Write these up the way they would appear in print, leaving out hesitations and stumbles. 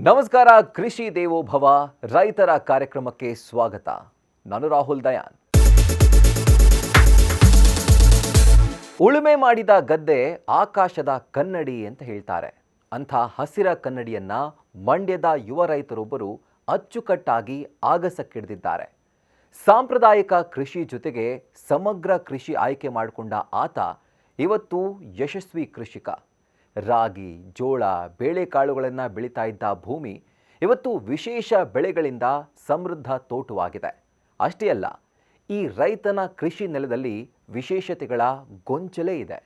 ನಮಸ್ಕಾರ. ಕೃಷಿ ದೇವೋಭವ ರೈತರ ಕಾರ್ಯಕ್ರಮಕ್ಕೆ ಸ್ವಾಗತ. ನಾನು ರಾಹುಲ್ ದಯಾನ್. ಉಳುಮೆ ಮಾಡಿದ ಗದ್ದೆ ಆಕಾಶದ ಕನ್ನಡಿ ಅಂತ ಹೇಳ್ತಾರೆ. ಅಂಥ ಹಸಿರ ಕನ್ನಡಿಯನ್ನ ಮಂಡ್ಯದ ಯುವ ರೈತರೊಬ್ಬರು ಅಚ್ಚುಕಟ್ಟಾಗಿ ಆಗಸಕ್ಕಿಳಿದಿದ್ದಾರೆ. ಸಾಂಪ್ರದಾಯಿಕ ಕೃಷಿ ಜೊತೆಗೆ ಸಮಗ್ರ ಕೃಷಿ ಆಯ್ಕೆ ಮಾಡಿಕೊಂಡ ಆತ ಇವತ್ತು ಯಶಸ್ವಿ ಕೃಷಿಕ. ರಾಗಿ, ಜೋಳ, ಬೇಳೆಕಾಳುಗಳನ್ನು ಬೆಳೀತಾ ಇದ್ದ ಭೂಮಿ ಇವತ್ತು ವಿಶೇಷ ಬೆಳೆಗಳಿಂದ ಸಮೃದ್ಧ ತೋಟವಾಗಿದೆ. ಅಷ್ಟೇ ಅಲ್ಲ, ಈ ರೈತನ ಕೃಷಿ ನೆಲದಲ್ಲಿ ವಿಶೇಷತೆಗಳ ಗೊಂಚಲೇ ಇದೆ.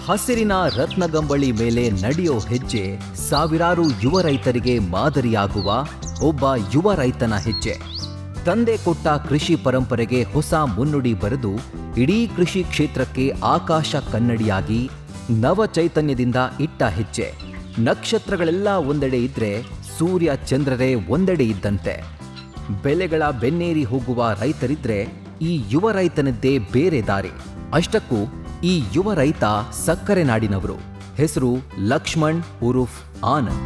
ಹಸಿರಿನ ರತ್ನಗಂಬಳಿ ಮೇಲೆ ನಡೆಯೋ ಹೆಜ್ಜೆ ಸಾವಿರಾರು ಯುವ ರೈತರಿಗೆ ಮಾದರಿಯಾಗುವ ಒಬ್ಬ ಯುವ ರೈತನ ಹೆಜ್ಜೆ. ತಂದೆ ಕೊಟ್ಟ ಕೃಷಿ ಪರಂಪರೆಗೆ ಹೊಸ ಮುನ್ನುಡಿ ಬರೆದು ಇಡೀ ಕೃಷಿ ಕ್ಷೇತ್ರಕ್ಕೆ ಆಕಾಶ ಕನ್ನಡಿಯಾಗಿ ನವ ಚೈತನ್ಯದಿಂದ ಇಟ್ಟ ಹೆಜ್ಜೆ. ನಕ್ಷತ್ರಗಳೆಲ್ಲ ಒಂದೆಡೆ ಇದ್ರೆ ಸೂರ್ಯ ಚಂದ್ರರೇ ಒಂದೆಡೆ ಇದ್ದಂತೆ. ಬೆಲೆಗಳ ಬೆನ್ನೇರಿ ಹೋಗುವ ರೈತರಿದ್ರೆ ಈ ಯುವ ರೈತನದ್ದೇ ಬೇರೆ ದಾರಿ. ಅಷ್ಟಕ್ಕೂ ಈ ಯುವ ರೈತ ಸಕ್ಕರೆ ನಾಡಿನವರು. ಹೆಸರು ಲಕ್ಷ್ಮಣ್ ಉರುಫ್ ಆನಂದ್.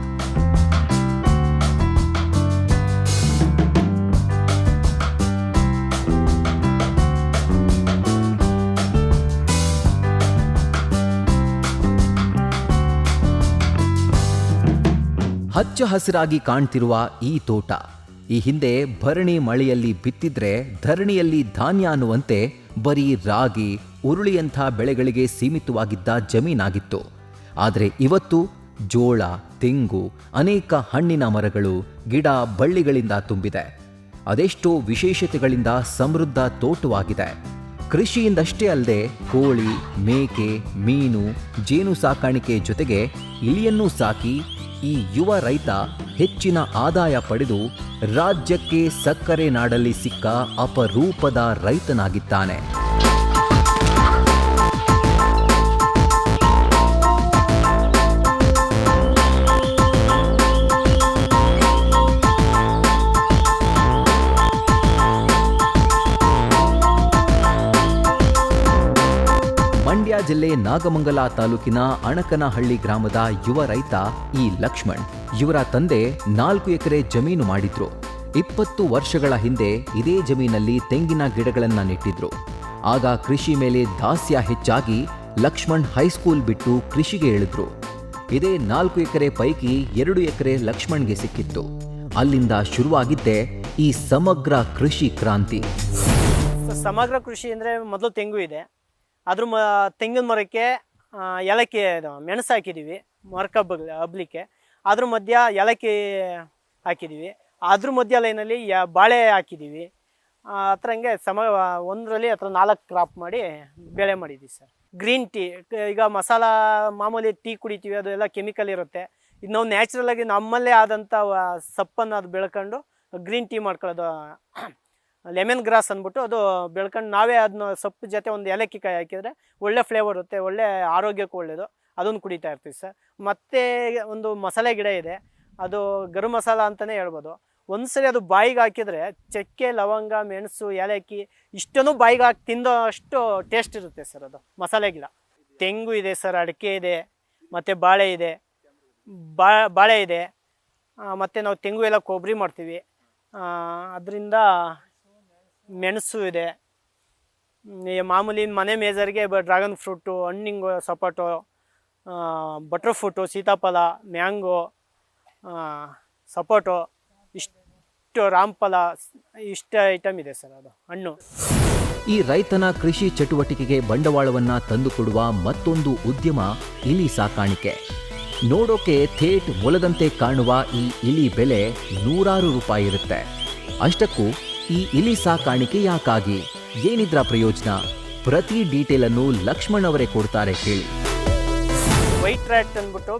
ಹಚ್ಚ ಹಸಿರಾಗಿ ಕಾಣ್ತಿರುವ ಈ ತೋಟ ಈ ಹಿಂದೆ ಭರಣಿ ಮಳೆಯಲ್ಲಿ ಬಿತ್ತಿದ್ರೆ ಧರಣಿಯಲ್ಲಿ ಧಾನ್ಯ ಅನ್ನುವಂತೆ ಬರೀ ರಾಗಿ, ಉರುಳಿಯಂಥ ಬೆಳೆಗಳಿಗೆ ಸೀಮಿತವಾಗಿದ್ದ ಜಮೀನಾಗಿತ್ತು. ಆದರೆ ಇವತ್ತು ಜೋಳ, ತೆಂಗು, ಅನೇಕ ಹಣ್ಣಿನ ಮರಗಳು, ಗಿಡ, ಬಳ್ಳಿಗಳಿಂದ ತುಂಬಿದೆ. ಅದೆಷ್ಟೋ ವಿಶೇಷತೆಗಳಿಂದ ಸಮೃದ್ಧ ತೋಟವಾಗಿದೆ. ಕೃಷಿಯಿಂದಷ್ಟೇ ಅಲ್ಲದೆ ಕೋಳಿ, ಮೇಕೆ, ಮೀನು, ಜೇನು ಸಾಕಾಣಿಕೆ ಜೊತೆಗೆ ಇಲಿಯನ್ನೂ ಸಾಕಿ ಈ ಯುವ ರೈತ ಹೆಚ್ಚಿನ ಆದಾಯ ಪಡೆದು ರಾಜ್ಯಕ್ಕೆ ಸಕ್ಕರೆ ನಾಡಲ್ಲಿ ಸಿಕ್ಕ ಅಪರೂಪದ ರೈತನಾಗಿದ್ದಾನೆ. ಮಂಡ್ಯ ಜಿಲ್ಲೆ ನಾಗಮಂಗಲ ತಾಲೂಕಿನ ಅಣಕನಹಳ್ಳಿ ಗ್ರಾಮದ ಯುವ ರೈತ ಈ ಲಕ್ಷ್ಮಣ್. ಇವರ ತಂದೆ 4 ಎಕರೆ ಜಮೀನು ಮಾಡಿದ್ರು. 20 ವರ್ಷಗಳ ಹಿಂದೆ ಇದೇ ಜಮೀನಲ್ಲಿ ತೆಂಗಿನ ಗಿಡಗಳನ್ನ ನೆಟ್ಟಿದ್ರು. ಆಗ ಕೃಷಿ ಮೇಲೆ ದಾಸ್ಯ ಹೆಚ್ಚಾಗಿ ಲಕ್ಷ್ಮಣ್ ಹೈಸ್ಕೂಲ್ ಬಿಟ್ಟು ಕೃಷಿಗೆ ಇಳಿದ್ರು. ಇದೇ 4 ಎಕರೆ ಪೈಕಿ 2 ಎಕರೆ ಲಕ್ಷ್ಮಣ್ಗೆ ಸಿಕ್ಕಿತ್ತು. ಅಲ್ಲಿಂದ ಶುರುವಾಗಿದ್ದೆ ಈ ಸಮಗ್ರ ಕೃಷಿ ಕ್ರಾಂತಿ. ಸಮಗ್ರ ಕೃಷಿ ಅಂದರೆ ಮೊದಲು ತೆಂಗು ಇದೆ. ಅದ್ರ ತೆಂಗಿನ ಮರಕ್ಕೆ ಏಲಕ್ಕಿ ಮೆಣಸು ಹಾಕಿದ್ದೀವಿ, ಮರಕ್ಕೆ ಹಬ್ಲಿಕ್ಕೆ. ಅದ್ರ ಮಧ್ಯ ಏಲಕ್ಕಿ ಹಾಕಿದ್ದೀವಿ. ಅದ್ರ ಮಧ್ಯ ಲೈನಲ್ಲಿ ಬಾಳೆ ಹಾಕಿದ್ದೀವಿ. ಆ ಥರ ಹಂಗೆ ಒಂದರಲ್ಲಿ 4 ಕ್ರಾಪ್ ಮಾಡಿ ಬೆಳೆ ಮಾಡಿದ್ದೀವಿ ಸರ್. ಗ್ರೀನ್ ಟೀ, ಈಗ ಮಸಾಲ ಮಾಮೂಲಿ ಟೀ ಕುಡಿತೀವಿ, ಅದೆಲ್ಲ ಕೆಮಿಕಲ್ ಇರುತ್ತೆ. ಇದು ನಾವು ನ್ಯಾಚುರಲಾಗಿ ನಮ್ಮಲ್ಲೇ ಆದಂಥ ಸೊಪ್ಪನ್ನು ಅದು ಬೆಳ್ಕೊಂಡು ಗ್ರೀನ್ ಟೀ ಮಾಡ್ಕೊಳ್ಳೋದು. ಲೆಮನ್ ಗ್ರಾಸ್ ಅಂದ್ಬಿಟ್ಟು ಅದು ಬೆಳ್ಕೊಂಡು ನಾವೇ ಅದನ್ನ ಸೊಪ್ಪು ಜೊತೆ ಒಂದು ಏಲಕ್ಕಿ ಕಾಯಿ ಹಾಕಿದರೆ ಒಳ್ಳೆ ಫ್ಲೇವರ್ ಇರುತ್ತೆ, ಒಳ್ಳೆ ಆರೋಗ್ಯಕ್ಕೂ ಒಳ್ಳೆಯದು. ಅದನ್ನು ಕುಡಿತಾ ಇರ್ತೀವಿ ಸರ್. ಮತ್ತು ಒಂದು ಮಸಾಲೆ ಗಿಡ ಇದೆ, ಅದು ಗರಂ ಮಸಾಲ ಅಂತಲೇ ಹೇಳ್ಬೋದು. ಒಂದ್ಸರಿ ಅದು ಬಾಯಿಗೆ ಹಾಕಿದರೆ ಚಕ್ಕೆ, ಲವಂಗ, ಮೆಣಸು, ಏಲಕ್ಕಿ ಇಷ್ಟನ್ನು ಬಾಯಿಗೆ ಹಾಕಿ ತಿಂದೋ ಅಷ್ಟು ಟೇಸ್ಟ್ ಇರುತ್ತೆ ಸರ್ ಅದು ಮಸಾಲೆ ಗಿಡ. ತೆಂಗು ಇದೆ ಸರ್, ಅಡಿಕೆ ಇದೆ, ಮತ್ತು ಬಾಳೆ ಇದೆ. ಬಾಳೆ ಇದೆ, ಮತ್ತು ನಾವು ತೆಂಗು ಎಲ್ಲ ಕೊಬ್ಬರಿ ಮಾಡ್ತೀವಿ. ಅದರಿಂದ ಮೆಣಸು ಇದೆ. ಮಾಮೂಲಿ ಮನೆ ಮೇಜರ್ಗೆ ಡ್ರ್ಯಾಗನ್ ಫ್ರೂಟು, ಹಣ್ಣಿಂಗು, ಸಪೋಟೊ, ಬಟರ್ ಫ್ರೂಟು, ಸೀತಾಫಲ, ಮ್ಯಾಂಗೋ, ಸಪೋಟೊ, ಇಷ್ಟು ರಾಮಫಲ, ಇಷ್ಟು ಐಟಮ್ ಇದೆ ಸರ್ ಅದು ಹಣ್ಣು. ಈ ರೈತನ ಕೃಷಿ ಚಟುವಟಿಕೆಗೆ ಬಂಡವಾಳವನ್ನ ತಂದುಕೊಡುವ ಮತ್ತೊಂದು ಉದ್ಯಮ ಇಲಿ ಸಾಕಾಣಿಕೆ. ನೋಡೋಕೆ ಥೇಟ್ ಮೊಲದಂತೆ ಕಾಣುವ ಈ ಇಲಿ ಬೆಲೆ ನೂರಾರು ರೂಪಾಯಿ ಇರುತ್ತೆ. ಅಷ್ಟಕ್ಕೂ ಈ ಇಲಿ ಸಾಕಾಣಿಕೆ ಯಾಕಾಗಿ, ಏನಿದ್ರ ಪ್ರಯೋಜನ, ಪ್ರತಿ ಡೀಟೇಲ್ ಅನ್ನು ಲಕ್ಷ್ಮಣ್ ಅವರೇ ಕೊಡ್ತಾರೆ ಕೇಳಿ. ವೈಟ್ ರ್ಯಾಟ್ ಅಂದ್ಬಿಟ್ಟು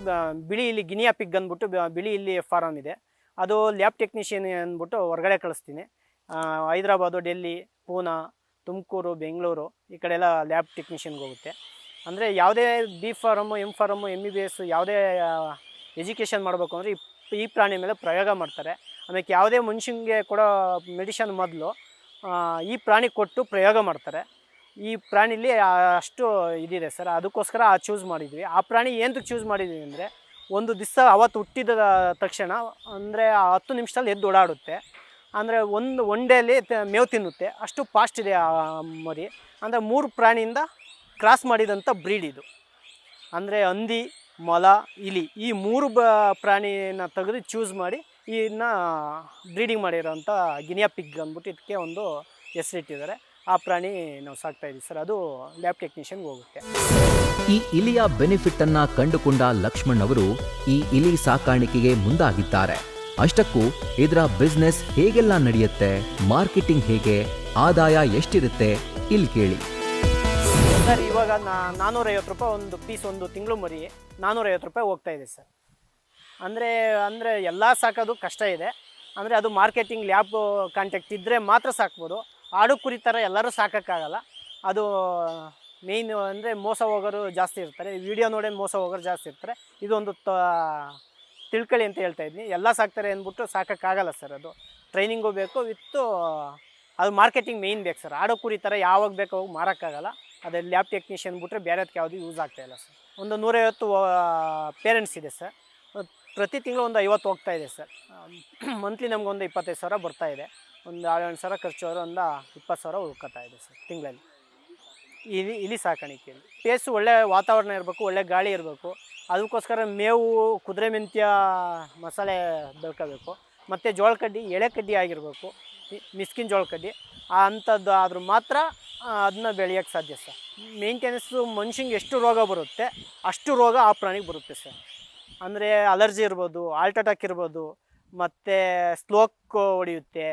ಬಿಳಿ ಇಲ್ಲಿ ಗಿನಿಯಾ ಪಿಗ್ ಅಂದ್ಬಿಟ್ಟು ಬಿಳಿ ಇಲ್ಲಿ ಫಾರಮ್ ಇದೆ. ಅದು ಲ್ಯಾಬ್ ಟೆಕ್ನಿಷಿಯನ್ ಅಂದ್ಬಿಟ್ಟು ಹೊರಗಡೆ ಕಳಿಸ್ತೀನಿ. ಹೈದ್ರಾಬಾದು, ಡೆಲ್ಲಿ, ಪೂನಾ, ತುಮಕೂರು, ಬೆಂಗಳೂರು ಈ ಕಡೆ ಎಲ್ಲ ಲ್ಯಾಬ್ ಟೆಕ್ನಿಷಿಯನ್ಗೆ ಹೋಗುತ್ತೆ. ಅಂದರೆ ಯಾವುದೇ B form, M form, MBBS ಯಾವುದೇ ಎಜುಕೇಷನ್ ಮಾಡಬೇಕು ಅಂದರೆ ಈ ಪ್ರಾಣಿ ಮೇಲೆ ಪ್ರಯೋಗ ಮಾಡ್ತಾರೆ. ಆಮೇಲೆ ಯಾವುದೇ ಮನುಷ್ಯನಿಗೆ ಕೊಡೋ ಮೆಡಿಷನ್ ಮೊದಲು ಈ ಪ್ರಾಣಿ ಕೊಟ್ಟು ಪ್ರಯೋಗ ಮಾಡ್ತಾರೆ. ಈ ಪ್ರಾಣಿಲಿ ಅಷ್ಟು ಇದಿದೆ ಸರ್, ಅದಕ್ಕೋಸ್ಕರ ಚೂಸ್ ಮಾಡಿದ್ವಿ. ಆ ಪ್ರಾಣಿ ಏನಕ್ಕೆ ಚೂಸ್ ಮಾಡಿದ್ವಿ ಅಂದರೆ, ಒಂದು ದಿವಸ ಅವತ್ತು ಹುಟ್ಟಿದ ತಕ್ಷಣ ಅಂದರೆ 10 ನಿಮಿಷದಲ್ಲಿ ಎದ್ದು ಓಡಾಡುತ್ತೆ. ಅಂದರೆ ಒನ್ ಡೇಲಿ ಮೇವು ತಿನ್ನುತ್ತೆ, ಅಷ್ಟು ಫಾಸ್ಟ್ ಇದೆ ಆ ಮರಿ. ಅಂದರೆ 3 ಪ್ರಾಣಿಯಿಂದ ಕ್ರಾಸ್ ಮಾಡಿದಂಥ ಬ್ರೀಡ್ ಇದು. ಅಂದರೆ ಹಂದಿ, ಮೊಲ, ಇಲಿ ಈ 3 ಪ್ರಾಣಿನ ತೆಗೆದು ಚೂಸ್ ಮಾಡಿ ಇದನ್ನ ಬ್ರೀಡಿಂಗ್ ಮಾಡಿರೋಂಥ ಗಿನಿಯಾ ಪಿಗ್ ಅಂದ್ಬಿಟ್ಟು ಇದಕ್ಕೆ ಒಂದು ಹೆಸರಿಟ್ಟಿದ್ದಾರೆ. ಆ ಪ್ರಾಣಿ ನಾವು ಸಾಕ್ತಾ ಇದ್ದೀವಿ ಸರ್. ಅದು ಲ್ಯಾಬ್ ಟೆಕ್ನಿಷಿಯನ್ಗೆ ಹೋಗುತ್ತೆ. ಈ ಇಲಿಯ ಬೆನಿಫಿಟ್ ಅನ್ನ ಕಂಡುಕೊಂಡ ಲಕ್ಷ್ಮಣ್ ಅವರು ಈ ಇಲಿ ಸಾಕಾಣಿಕೆಗೆ ಮುಂದಾಗಿದ್ದಾರೆ. ಅಷ್ಟಕ್ಕೂ ಇದರ ಬಿಸ್ನೆಸ್ ಹೇಗೆಲ್ಲ ನಡೆಯುತ್ತೆ, ಮಾರ್ಕೆಟಿಂಗ್ ಹೇಗೆ, ಆದಾಯ ಎಷ್ಟಿರುತ್ತೆ ಇಲ್ಲಿ ಕೇಳಿ. ಸರ್ ಇವಾಗ 450 ರೂಪಾಯಿ ಒಂದು ಪೀಸ್, ಒಂದು ತಿಂಗಳು ಮರಿ 450 ರೂಪಾಯಿ ಹೋಗ್ತಾ ಇದೆ ಸರ್. ಅಂದರೆ ಎಲ್ಲ ಸಾಕೋದು ಕಷ್ಟ ಇದೆ. ಅಂದರೆ ಅದು ಮಾರ್ಕೆಟಿಂಗ್ ಲ್ಯಾಬ್ ಕಾಂಟ್ಯಾಕ್ಟ್ ಇದ್ದರೆ ಮಾತ್ರ ಸಾಕ್ಬೋದು. ಆಡು ಕುರಿ ಥರ ಎಲ್ಲರೂ ಸಾಕೋಕ್ಕಾಗಲ್ಲ. ಅದು ಮೇಯ್ನ್ ಅಂದರೆ ಮೋಸ ಹೋಗೋರು ಜಾಸ್ತಿ ಇರ್ತಾರೆ, ವಿಡಿಯೋ ನೋಡಿ ಮೋಸ ಹೋಗೋರು ಜಾಸ್ತಿ ಇರ್ತಾರೆ. ಇದೊಂದು ತಿಳ್ಕೊಳ್ಳಿ ಅಂತ ಹೇಳ್ತಾ ಇದ್ದೀನಿ. ಎಲ್ಲ ಸಾಕ್ತಾರೆ ಅಂದ್ಬಿಟ್ಟು ಸಾಕೋಕ್ಕಾಗಲ್ಲ ಸರ್. ಅದು ಟ್ರೈನಿಂಗು ಬೇಕು, ವಿತ್ತು ಅದು ಮಾರ್ಕೆಟಿಂಗ್ ಮೇಯ್ನ್ ಬೇಕು ಸರ್. ಆಡು ಕುರಿ ಥರ ಯಾವಾಗ ಬೇಕೋ ಹೋಗಿ ಮಾರೋಕ್ಕಾಗಲ್ಲ. ಅದೇ ಲ್ಯಾಬ್ ಟೆಕ್ನಿಷಿಯನ್ ಬಿಟ್ಟರೆ ಬೇರೆದಕ್ಕೆ ಯಾವುದು ಯೂಸ್ ಆಗ್ತಾಯಿಲ್ಲ ಸರ್. ಒಂದು 150 ಪೇರೆಂಟ್ಸ್ ಇದೆ ಸರ್. ಪ್ರತಿ ತಿಂಗಳು ಒಂದು 50 ಹೋಗ್ತಾ ಇದೆ ಸರ್. ಮಂತ್ಲಿ ನಮಗೊಂದು 25,000 ಬರ್ತಾಯಿದೆ. ಒಂದು 7,000 ಖರ್ಚು ಅವರು ಒಂದು 20,000 ಉಳ್ಕೊತಾ ಇದೆ ಸರ್ ತಿಂಗಳಲ್ಲಿ. ಇಲಿ ಸಾಕಾಣಿಕೆಯಲ್ಲಿ ಪ್ಲೇಸು ಒಳ್ಳೆ ವಾತಾವರಣ ಇರಬೇಕು, ಒಳ್ಳೆ ಗಾಳಿ ಇರಬೇಕು. ಅದಕ್ಕೋಸ್ಕರ ಮೇವು, ಕುದುರೆ ಮೆಂತ್ಯ ಮಸಾಲೆ ಬೆಳ್ಕೋಬೇಕು. ಮತ್ತು ಜೋಳ ಕಡ್ಡಿ, ಎಳೆ ಕಡ್ಡಿ ಆಗಿರಬೇಕು, ಮಿಸ್ಕಿನ್ ಜೋಳ ಕಡ್ಡಿ ಅಂಥದ್ದು ಆದರೂ ಮಾತ್ರ ಅದನ್ನ ಬೆಳೆಯೋಕ್ಕೆ ಸಾಧ್ಯ ಸರ್. ಮೇಂಟೆನೆನ್ಸು ಮನುಷ್ಯಂಗೆ ಎಷ್ಟು ರೋಗ ಬರುತ್ತೆ ಅಷ್ಟು ರೋಗ ಆ ಪ್ರಾಣಿಗೆ ಬರುತ್ತೆ ಸರ್. ಅಂದರೆ ಅಲರ್ಜಿ ಇರ್ಬೋದು, ಹಾರ್ಟ್ ಅಟ್ಯಾಕ್ ಇರ್ಬೋದು, ಮತ್ತು ಸ್ಲೋಕ್ ಹೊಡೆಯುತ್ತೆ.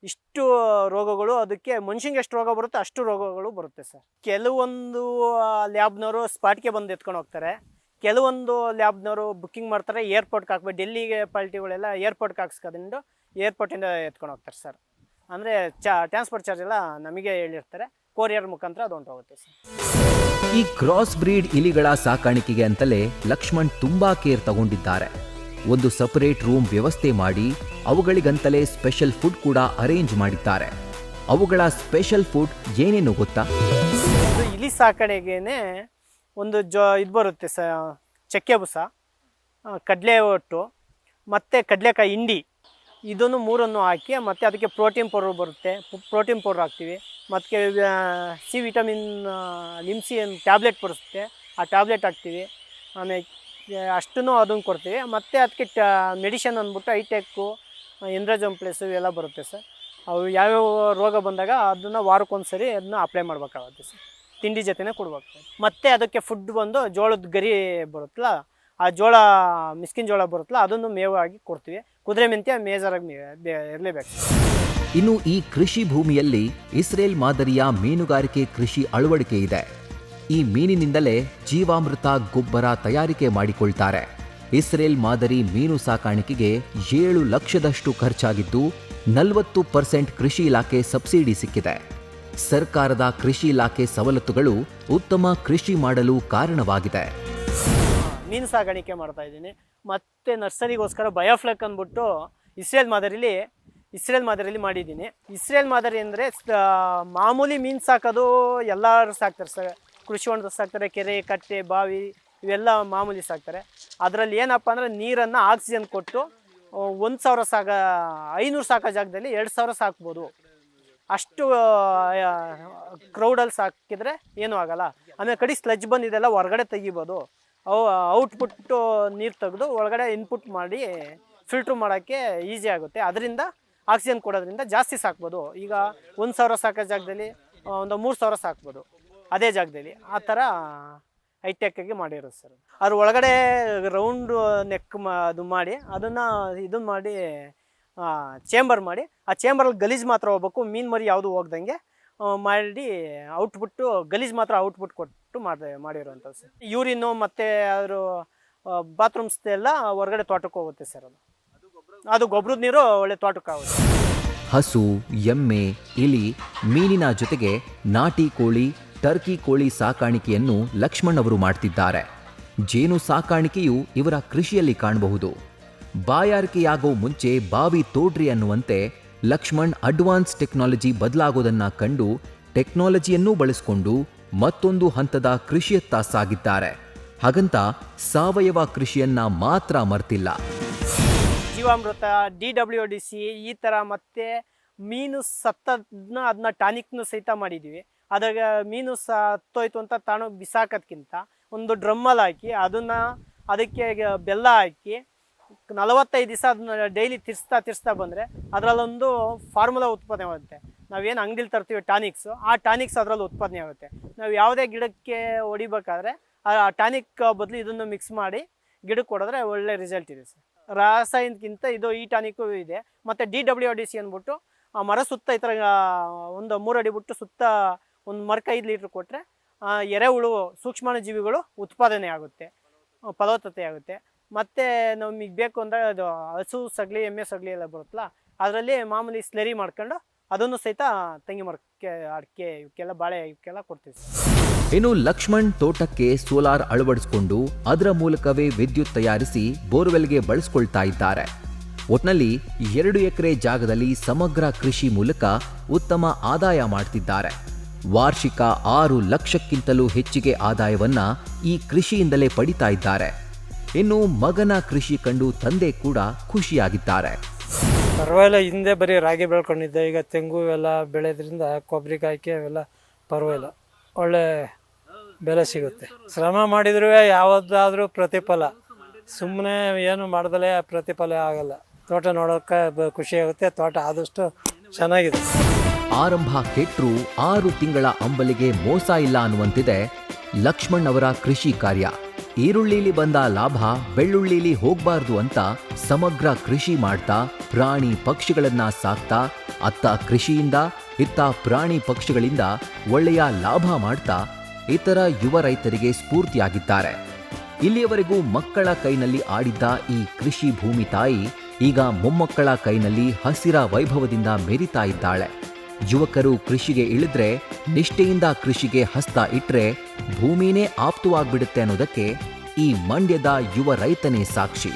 ಇಷ್ಟು ರೋಗಗಳು ಅದಕ್ಕೆ ಮನುಷ್ಯಂಗೆ ಎಷ್ಟು ರೋಗ ಬರುತ್ತೆ ಅಷ್ಟು ರೋಗಗಳು ಬರುತ್ತೆ ಸರ್. ಕೆಲವೊಂದು ಲ್ಯಾಬ್ನವರು ಸ್ಪಾಟ್ಗೆ ಬಂದು ಎತ್ಕೊಂಡು ಹೋಗ್ತಾರೆ. ಕೆಲವೊಂದು ಲ್ಯಾಬ್ನವರು ಬುಕ್ಕಿಂಗ್ ಮಾಡ್ತಾರೆ, ಏರ್ಪೋರ್ಟ್ಗೆ ಹಾಕ್ಬೇಕು. ಡೆಲ್ಲಿಗೆ ಪಾಲ್ಟಿಗಳೆಲ್ಲ ಏರ್ಪೋರ್ಟ್ಗೆ ಹಾಕ್ಸ್ಕೊಂಡು ಏರ್ಪೋರ್ಟಿಂದ ಎತ್ಕೊಂಡು ಹೋಗ್ತಾರೆ ಸರ್. ಅಂದರೆ ಟ್ರಾನ್ಸ್ಪೋರ್ಟ್ ಚಾರ್ಜ್ ಎಲ್ಲ ನಮಗೆ ಹೇಳಿರ್ತಾರೆ, ಕೊರಿಯರ್ ಮುಖಾಂತರ ಅದು ಹೊಂಟೋಗುತ್ತೆ ಸರ್. ಈ ಕ್ರಾಸ್ ಬ್ರೀಡ್ ಇಲಿಗಳ ಸಾಕಾಣಿಕೆಗೆ ಅಂತಲೇ ಲಕ್ಷ್ಮಣ್ ತುಂಬಾ ಕೇರ್ ತಗೊಂಡಿದ್ದಾರೆ. ಒಂದು ಸಪರೇಟ್ ರೂಮ್ ವ್ಯವಸ್ಥೆ ಮಾಡಿ ಅವುಗಳಿಗಂತಲೇ ಸ್ಪೆಷಲ್ ಫುಡ್ ಕೂಡ ಅರೇಂಜ್ ಮಾಡಿದ್ದಾರೆ. ಅವುಗಳ ಸ್ಪೆಷಲ್ ಫುಡ್ ಏನೇನು ಗೊತ್ತಾ? ಇಲಿ ಸಾಕಾಣಿಕೆನೇ ಒಂದು ಇದು ಬರುತ್ತೆ ಚಕ್ಕೆ ಬುಸ, ಕಡಲೆ ಒಟ್ಟು ಮತ್ತು ಕಡಲೆಕಾಯಿ ಹಿಂಡಿ, ಇದನ್ನು 3 ಹಾಕಿ ಮತ್ತು ಅದಕ್ಕೆ ಪ್ರೋಟೀನ್ ಪೌಡರ್ ಬರುತ್ತೆ. ಪ್ರೋಟೀನ್ ಪೌಡ್ರ್ ಹಾಕ್ತೀವಿ. ಮತ್ತು ಸಿ ವಿಟಮಿನ್ ಲಿಮ್ಸಿ ಟ್ಯಾಬ್ಲೆಟ್ ಬರುತ್ತೆ, ಆ ಟ್ಯಾಬ್ಲೆಟ್ ಹಾಕ್ತೀವಿ. ಆಮೇಲೆ ಅಷ್ಟನ್ನು ಅದನ್ನು ಕೊಡ್ತೀವಿ. ಮತ್ತು ಅದಕ್ಕೆ ಮೆಡಿಷನ್ ಅಂದ್ಬಿಟ್ಟು ಐಟೆಕ್ಕು, ಎಂಡ್ರಜಮ್ ಪ್ಲೇಸು ಇವೆಲ್ಲ ಬರುತ್ತೆ ಸರ್. ಅವು ಯಾವ್ಯಾವ ರೋಗ ಬಂದಾಗ ಅದನ್ನು ವಾರಕ್ಕೊಂದ್ಸರಿ ಅದನ್ನ ಅಪ್ಲೈ ಮಾಡಬೇಕಾಗುತ್ತೆ ಸರ್. ತಿಂಡಿ ಜೊತೆನೇ ಕೊಡ್ಬೇಕು. ಮತ್ತು ಅದಕ್ಕೆ ಫುಡ್ ಬಂದು ಜೋಳದ ಗರಿ ಬರುತ್ತಲ್ಲ, ಆ ಜೋಳ ಮಿಸ್ಕಿನ್ ಜೋಳ ಬರುತ್ತಲ್ಲ ಅದನ್ನು ಮೇವಾಗಿ ಕೊಡ್ತೀವಿ. ಕುದುರೆ ಮೆಂತ್ಯ ಮೇಜರಾಗಿ ಇರಲೇಬೇಕು. ಇನ್ನು ಈ ಕೃಷಿ ಭೂಮಿಯಲ್ಲಿ ಇಸ್ರೇಲ್ ಮಾದರಿಯ ಮೀನುಗಾರಿಕೆ ಕೃಷಿ ಅಳವಡಿಕೆ ಇದೆ. ಈ ಮೀನಿನಿಂದಲೇ ಜೀವಾಮೃತ ಗೊಬ್ಬರ ತಯಾರಿಕೆ ಮಾಡಿಕೊಳ್ತಾರೆ. ಇಸ್ರೇಲ್ ಮಾದರಿ ಮೀನು ಸಾಕಾಣಿಕೆಗೆ 7 ಲಕ್ಷದಷ್ಟು ಖರ್ಚಾಗಿದ್ದು 40% ಕೃಷಿ ಇಲಾಖೆ ಸಬ್ಸಿಡಿ ಸಿಕ್ಕಿದೆ. ಸರ್ಕಾರದ ಕೃಷಿ ಇಲಾಖೆ ಸವಲತ್ತುಗಳು ಉತ್ತಮ ಕೃಷಿ ಮಾಡಲು ಕಾರಣವಾಗಿದೆ. ಮೀನು ಸಾಗಾಣಿಕೆ ಮಾಡ್ತಾ ಇದ್ದೀನಿ. ಮತ್ತು ನರ್ಸರಿಗೋಸ್ಕರ ಬಯೋಫ್ಲೆಕ್ ಅಂದ್ಬಿಟ್ಟು ಇಸ್ರೇಲ್ ಮಾದರಿಯಲ್ಲಿ ಮಾಡಿದ್ದೀನಿ. ಇಸ್ರೇಲ್ ಮಾದರಿ ಅಂದರೆ ಮಾಮೂಲಿ ಮೀನು ಸಾಕೋದು ಎಲ್ಲರೂ ಸಾಕ್ತಾರೆ ಸರ್. ಕೃಷಿ ಹೊಂಡ ಸಾಕ್ತಾರೆ, ಕೆರೆ, ಕಟ್ಟೆ, ಬಾವಿ ಇವೆಲ್ಲ ಮಾಮೂಲಿ ಸಾಕ್ತಾರೆ. ಅದರಲ್ಲಿ ಏನಪ್ಪ ಅಂದರೆ ನೀರನ್ನು ಆಕ್ಸಿಜನ್ ಕೊಟ್ಟು 1,000 500 ಸಾಕೋ ಜಾಗದಲ್ಲಿ 2,000 ಸಾಕ್ಬೋದು. ಅಷ್ಟು ಕ್ರೌಡಲ್ಲಿ ಸಾಕಿದರೆ ಏನೂ ಆಗೋಲ್ಲ. ಆಮೇಲೆ ಕಡೆ ಸ್ಲಜ್ ಬಂದಿದೆಲ್ಲ ಹೊರಗಡೆ ತೆಗಿಬೋದು. ಔಟ್ಪುಟ್ಟು ನೀರು ತೆಗೆದು ಒಳಗಡೆ ಇನ್ಪುಟ್ ಮಾಡಿ ಫಿಲ್ಟ್ರ್ ಮಾಡೋಕ್ಕೆ ಈಸಿ ಆಗುತ್ತೆ. ಅದರಿಂದ ಆಕ್ಸಿಜನ್ ಕೊಡೋದ್ರಿಂದ ಜಾಸ್ತಿ ಸಾಕ್ಬೋದು. ಈಗ 1,000 ಸಾಕೋ ಜಾಗದಲ್ಲಿ ಒಂದು 3,000 ಸಾಕ್ಬೋದು ಅದೇ ಜಾಗದಲ್ಲಿ. ಆ ಥರ ಹೈಟೆಕ್ಕಾಗಿ ಮಾಡಿರೋದು ಸರ್. ಅದ್ರ ಒಳಗಡೆ ರೌಂಡ್ ನೆಕ್ ಅದು ಮಾಡಿ ಅದನ್ನು ಮಾಡಿ ಚೇಂಬರ್ ಮಾಡಿ, ಆ ಚೇಂಬರಲ್ಲಿ ಗಲೀಜು ಮಾತ್ರ ಹೋಗ್ಬೇಕು, ಮೀನು ಮರಿ ಯಾವುದು ಹೋಗ್ದಂಗೆ ಮಾಡಿ ಔಟ್ಪುಟ್ಟು ಗಲೀಜು ಮಾತ್ರ ಔಟ್ಪುಟ್ ಕೊಟ್ಟು ಮಾಡಿರೋಂಥದ್ದು ಸರ್. ಯೂರಿನು ಮತ್ತು ಅದ್ರ ಬಾತ್ರೂಮ್ಸ್ ಎಲ್ಲ ಹೊರಗಡೆ ತೋಟಕ್ಕೆ ಹೋಗುತ್ತೆ ಸರ್. ಅದು ಗೊಬ್ಬರದ ನೀರು ಒಳ್ಳೆ ತೋಟಕ್ಕೆ ಆಗುತ್ತೆ. ಹಸು, ಎಮ್ಮೆ, ಇಲಿ, ಮೀನಿನ ಜೊತೆಗೆ ನಾಟಿ ಕೋಳಿ, ಟರ್ಕಿ ಕೋಳಿ ಸಾಕಾಣಿಕೆಯನ್ನು ಲಕ್ಷ್ಮಣ್ ಅವರು ಮಾಡ್ತಿದ್ದಾರೆ. ಜೇನು ಸಾಕಾಣಿಕೆಯು ಇವರ ಕೃಷಿಯಲ್ಲಿ ಕಾಣಬಹುದು. ಬಾಯಾರಿಕೆಯಾಗೋ ಮುಂಚೆ ಬಾವಿ ತೋಡ್ರಿ ಅನ್ನುವಂತೆ ಲಕ್ಷ್ಮಣ್ ಅಡ್ವಾನ್ಸ್ ಟೆಕ್ನಾಲಜಿ ಬದಲಾಗೋದನ್ನ ಕಂಡು ಟೆಕ್ನಾಲಜಿಯನ್ನೂ ಬಳಸಿಕೊಂಡು ಮತ್ತೊಂದು ಹಂತದ ಕೃಷಿಯತ್ತ ಸಾಗಿದ್ದಾರೆ. ಹಾಗಂತ ಸಾವಯವ ಕೃಷಿಯನ್ನ ಮಾತ್ರ ಮರ್ತಿಲ್ಲ. ಜೀವಾಮೃತ, DWDC ಈ ಥರ ಮತ್ತೆ ಮೀನು ಸತ್ತದನ್ನ ಅದನ್ನ ಟಾನಿಕ್ನು ಸಹಿತ ಮಾಡಿದ್ದೀವಿ. ಅದಾಗ ಮೀನು ಸತ್ತೋಯ್ತು ಅಂತ ತಾನು ಬಿಸಾಕೋದ್ಕಿಂತ ಒಂದು ಡ್ರಮ್ಮಲ್ಲಿ ಹಾಕಿ ಅದಕ್ಕೆ ಬೆಲ್ಲ ಹಾಕಿ 45 ದಿವಸ ಅದನ್ನ ಡೈಲಿ ತಿರ್ಸ್ತಾ ಬಂದರೆ ಅದರಲ್ಲೊಂದು ಫಾರ್ಮುಲಾ ಉತ್ಪಾದನೆ ಆಗುತ್ತೆ. ನಾವೇನು ಅಂಗಡಿಲಿ ತರ್ತೀವಿ ಟಾನಿಕ್ಸು, ಆ ಟಾನಿಕ್ಸ್ ಅದರಲ್ಲಿ ಉತ್ಪಾದನೆ ಆಗುತ್ತೆ. ನಾವು ಯಾವುದೇ ಗಿಡಕ್ಕೆ ಹೊಡಿಬೇಕಾದ್ರೆ ಆ ಟಾನಿಕ್ ಬದಲು ಇದನ್ನು ಮಿಕ್ಸ್ ಮಾಡಿ ಗಿಡಕ್ಕೆ ಕೊಡಿದ್ರೆ ಒಳ್ಳೆ ರಿಸಲ್ಟ್ ಇದೆ ಸರ್. ರಾಸಾಯನಿಕ್ಕಿಂತ ಈ ಟಾನಿಕ್ಕು ಇದೆ. ಮತ್ತು DWDC ಅಂದ್ಬಿಟ್ಟು ಆ ಮರ ಸುತ್ತ ಈ ಥರ ಒಂದು 3 ಅಡಿ ಬಿಟ್ಟು ಸುತ್ತ ಒಂದು ಮರಕ್ಕೆ 5 ಲೀಟ್ರ್ ಕೊಟ್ಟರೆ ಎರೆಹುಳು ಸೂಕ್ಷ್ಮಾಣುಜೀವಿಗಳು ಉತ್ಪಾದನೆ ಆಗುತ್ತೆ, ಫಲವತ್ತತೆ ಆಗುತ್ತೆ. ಮತ್ತು ನಮಗೆ ಬೇಕು ಅಂದರೆ ಅದು ಹಸು ಸಗಲಿ, ಎಮ್ಮೆ ಸಗಲಿ ಎಲ್ಲ ಬರುತ್ತಲ್ಲ, ಅದರಲ್ಲಿ ಮಾಮೂಲಿ ಸ್ಲರಿ ಮಾಡ್ಕೊಂಡು ಅದನ್ನು ಸಹಿತ ತೆಂಗಿ ಮರಕ್ಕೆ, ಅಡಿಕೆ, ಇವಕ್ಕೆಲ್ಲ ಬಾಳೆ ಇವಕ್ಕೆಲ್ಲ ಕೊಡ್ತೀವಿ. ಇನ್ನು ಲಕ್ಷ್ಮಣ್ ತೋಟಕ್ಕೆ ಸೋಲಾರ್ ಅಳವಡಿಸಿಕೊಂಡು ಅದರ ಮೂಲಕವೇ ವಿದ್ಯುತ್ ತಯಾರಿಸಿ ಬೋರ್ವೆಲ್ಗೆ ಬಳಸ್ಕೊಳ್ತಾ ಇದ್ದಾರೆ. ಒಟ್ನಲ್ಲಿ 2 ಎಕರೆ ಜಾಗದಲ್ಲಿ ಸಮಗ್ರ ಕೃಷಿ ಮೂಲಕ ಉತ್ತಮ ಆದಾಯ ಮಾಡ್ತಿದ್ದಾರೆ. ವಾರ್ಷಿಕ 6 ಲಕ್ಷಕ್ಕಿಂತಲೂ ಹೆಚ್ಚಿಗೆ ಆದಾಯವನ್ನ ಈ ಕೃಷಿಯಿಂದಲೇ ಪಡಿತಾ ಇದ್ದಾರೆ. ಇನ್ನು ಮಗನ ಕೃಷಿ ಕಂಡು ತಂದೆ ಕೂಡ ಖುಷಿಯಾಗಿದ್ದಾರೆ. ಪರವಾಗಿಲ್ಲ, ಹಿಂದೆ ಬರೀ ರಾಗಿ ಬೆಳ್ಕೊಂಡಿದ್ದೆ, ಈಗ ತೆಂಗು ಎಲ್ಲ ಬೆಳೆದ್ರಿಂದ ಕೊಬ್ಬರಿಕಾಯ್ಕೆ ಅವೆಲ್ಲ ಪರವಾಗಿಲ್ಲ, ಒಳ್ಳೆ ಬೆಲೆ ಸಿಗುತ್ತೆ. ಶ್ರಮ ಮಾಡಿದ್ರೂ ಯಾವುದಾದ್ರೂ ಪ್ರತಿಫಲ, ಸುಮ್ಮನೆ ಏನು ಮಾಡ್ದಲೇ ಪ್ರತಿಫಲ ಆಗಲ್ಲ. ತೋಟ ನೋಡೋಕೆ ಖುಷಿ ಆಗುತ್ತೆ, ತೋಟ ಆದಷ್ಟು ಚೆನ್ನಾಗಿದೆ. ಆರಂಭ ಕೆಟ್ಟರೂ 6 ತಿಂಗಳ ಅಂಬಲಿಗೆ ಮೋಸ ಇಲ್ಲ ಅನ್ನುವಂತಿದೆ ಲಕ್ಷ್ಮಣ್ ಅವರ ಕೃಷಿ ಕಾರ್ಯ. ಈರುಳ್ಳಿಲಿ ಬಂದ ಲಾಭ ಬೆಳ್ಳುಳ್ಳಿಲಿ ಹೋಗ್ಬಾರ್ದು ಅಂತ ಸಮಗ್ರ ಕೃಷಿ ಮಾಡ್ತಾ ಪ್ರಾಣಿ ಪಕ್ಷಿಗಳನ್ನ ಸಾಕ್ತಾ ಅತ್ತ ಕೃಷಿಯಿಂದ ಇತ್ತ ಪ್ರಾಣಿ ಪಕ್ಷಿಗಳಿಂದ ಒಳ್ಳೆಯ ಲಾಭ ಮಾಡ್ತಾ ಇತರ ಯುವ ರೈತರಿಗೆ ಸ್ಫೂರ್ತಿಯಾಗಿದ್ದಾರೆ. ಇಲ್ಲಿಯವರೆಗೂ ಮಕ್ಕಳ ಕೈನಲ್ಲಿ ಆಡಿದ್ದ ಈ ಕೃಷಿ ಭೂಮಿ ತಾಯಿ ಈಗ ಮೊಮ್ಮಕ್ಕಳ ಕೈನಲ್ಲಿ ಹಸಿರ ವೈಭವದಿಂದ ಮೆರಿತಾ ಇದ್ದಾಳೆ. ಯುವಕರು ಕೃಷಿಗೆ ಇಳಿದ್ರೆ, ನಿಷ್ಠೆಯಿಂದ ಕೃಷಿಗೆ ಹಸ್ತ ಇಟ್ರೆ ಭೂಮಿನೇ ಆಪ್ತವಾಗ್ಬಿಡುತ್ತೆ ಅನ್ನೋದಕ್ಕೆ ಈ ಮಂಡ್ಯದ ಯುವ ರೈತನೇ ಸಾಕ್ಷಿ.